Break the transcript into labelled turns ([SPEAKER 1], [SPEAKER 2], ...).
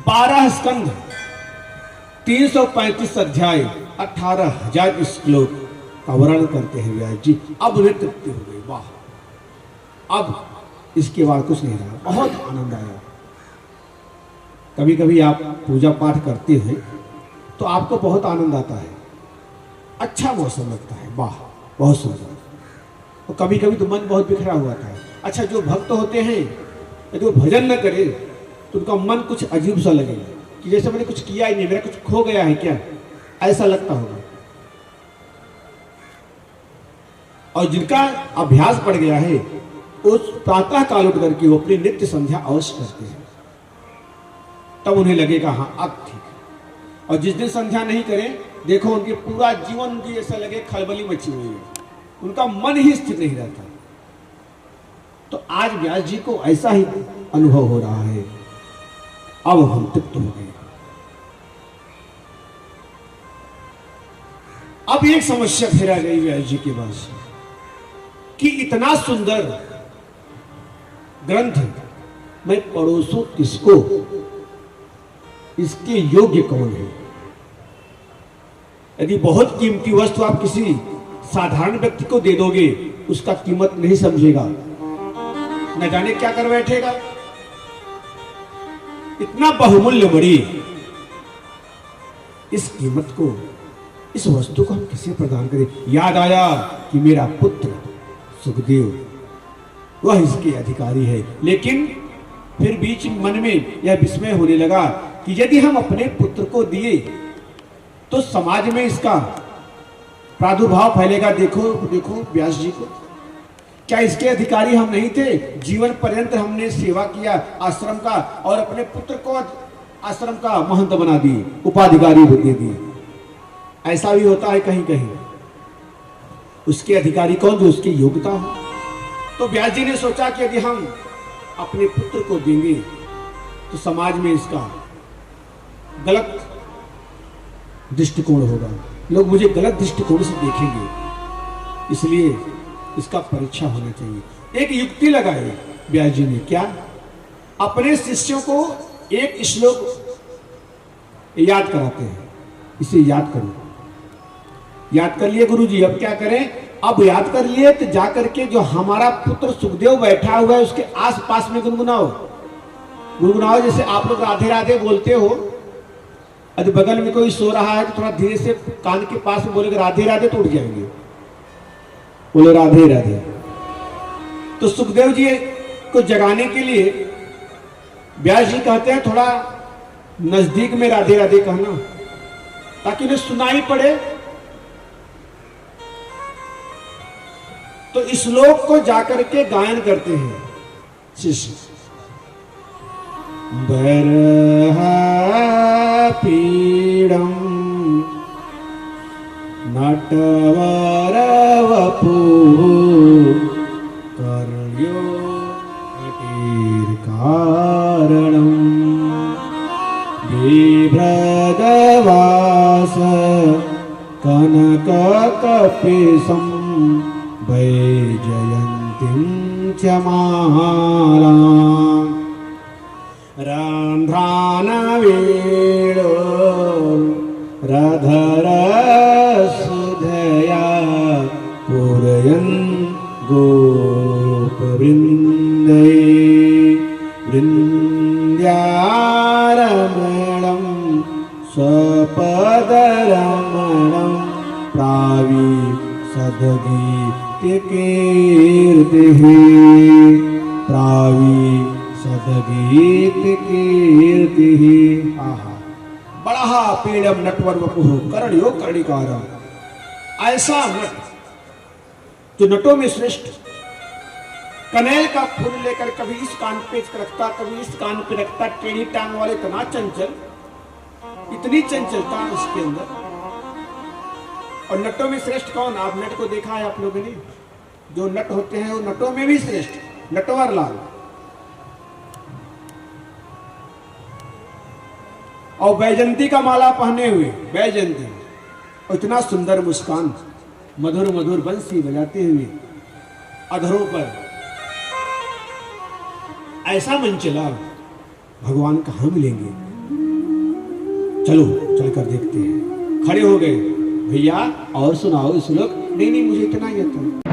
[SPEAKER 1] 12 स्कंध, 335 अध्याय, 18,000 श्लोक का वर्णन करते हैं व्यास जी। अब वे तृप्ति हो गई, वाह, अब इसके बाद कुछ नहीं रहा, बहुत आनंद आया। कभी कभी आप पूजा पाठ करते हैं तो आपको बहुत आनंद आता है, अच्छा मौसम लगता है, वाह बहुत सुंदर। और कभी कभी तो मन बहुत बिखरा हुआ था। अच्छा, जो भक्त होते हैं यदि वो भजन न करे तो उनका मन कुछ अजीब सा लगेगा कि जैसे मैंने कुछ किया ही नहीं, मेरा कुछ खो गया है क्या, ऐसा लगता होगा। और जिनका अभ्यास पड़ गया है उस प्रातः काल उठ करके वो अपनी नित्य संध्या अवश्य करते हैं, तब उन्हें लगेगा हाँ अब ठीक है। और जिस दिन संध्या नहीं करें, देखो उनके पूरा जीवन उनकी ऐसा लगे खलबली मची हुई है, उनका मन ही स्थिर नहीं रहता। तो आज व्यास जी को ऐसा ही अनुभव हो रहा है, अब हम तृप्त हो गए। अब एक समस्या फिर आ गई व्यास जी के पास कि इतना सुंदर ग्रंथ मैं पड़ोसों किसको, इसके योग्य कौन है। यदि बहुत कीमती वस्तु आप किसी साधारण व्यक्ति को दे दोगे, उसका कीमत नहीं समझेगा, न जाने क्या कर बैठेगा। इतना बहुमूल्य बड़ी इस कीमत को, इस वस्तु को हम किसे प्रदान करें। याद आया कि मेरा पुत्र सुखदेव वह इसके अधिकारी है, लेकिन फिर बीच मन में यह विस्मय होने लगा कि यदि हम अपने पुत्र को दिए तो समाज में इसका प्रादुर्भाव फैलेगा। देखो देखो व्यास जी को, क्या इसके अधिकारी हम नहीं थे? जीवन पर्यंत हमने सेवा किया आश्रम का, और अपने पुत्र को आश्रम का महंत बना दिए, उपाधिकारी दे दिए। ऐसा भी होता है कहीं कहीं। उसके अधिकारी कौन? जो उसकी योग्यता हो। तो व्यास जी ने सोचा कि यदि हम अपने पुत्र को देंगे तो समाज में इसका गलत दृष्टिकोण होगा, लोग मुझे गलत दृष्टिकोण से देखेंगे, इसलिए इसका परीक्षा होना चाहिए। एक युक्ति लगाई व्यास जी ने। क्या? अपने शिष्यों को एक श्लोक याद कराते हैं, इसे याद करो। याद कर लिए गुरु जी, अब क्या करें? अब याद कर लिए तो जाकर के जो हमारा पुत्र सुखदेव बैठा हुआ है उसके आस पास में गुनगुनाओ। गुनगुनाओ जैसे आप लोग राधे राधे बोलते हो। यदि बगल में कोई सो रहा है तो थोड़ा धीरे से कान के पास में बोलेगा राधे राधे, तो उठ जाएंगे, बोले राधे राधे। तो सुखदेव जी को जगाने के लिए व्यास जी कहते हैं थोड़ा नजदीक में राधे राधे कहना, ताकि उन्हें सुनाई पड़े। तो इस श्लोक को जाकर के गायन करते हैं शिष्य। बरहा पीड़म नटवर वपु कर्ण्यो नटीर कारणम बिभ्रदवास कनक कपिसम वैजयन्तीं च मालां रन्ध्रानवेणो रधरसुधया पूरयन् गोपवृन्दै वृन्द्यारमणं स्वपदरमणं प्रावि सदगीतिकीर्तिः प्रावि सदगीतिकीर्तिः। आहा, बड़ा पीड़म नटवर वपुः कर्ण्यो कर्णिकारम। ऐसा नट जो नटों में श्रेष्ठ, कनेल का फूल लेकर कभी इस कान पे रखता, कभी इस कान पे रखता, टेढ़ी टांग वाले, इतना चंचल, इतनी चंचलता इसके अंदर। और नटों में श्रेष्ठ कौन? आप नट को देखा है आप लोगों ने? जो नट होते हैं वो नटों में भी श्रेष्ठ, नटवर लाल। और वैजयंती का माला पहने हुए वैजयंती, और इतना सुंदर मुस्कान, मधुर मधुर बंसी बजाते हुए अधरों पर ऐसा मन चला, भगवान कहाँ मिलेंगे। चलो चलकर देखते हैं। खड़े हो गए, भैया और सुनाओ श्लोक। नहीं नहीं, मुझे इतना ही आता है।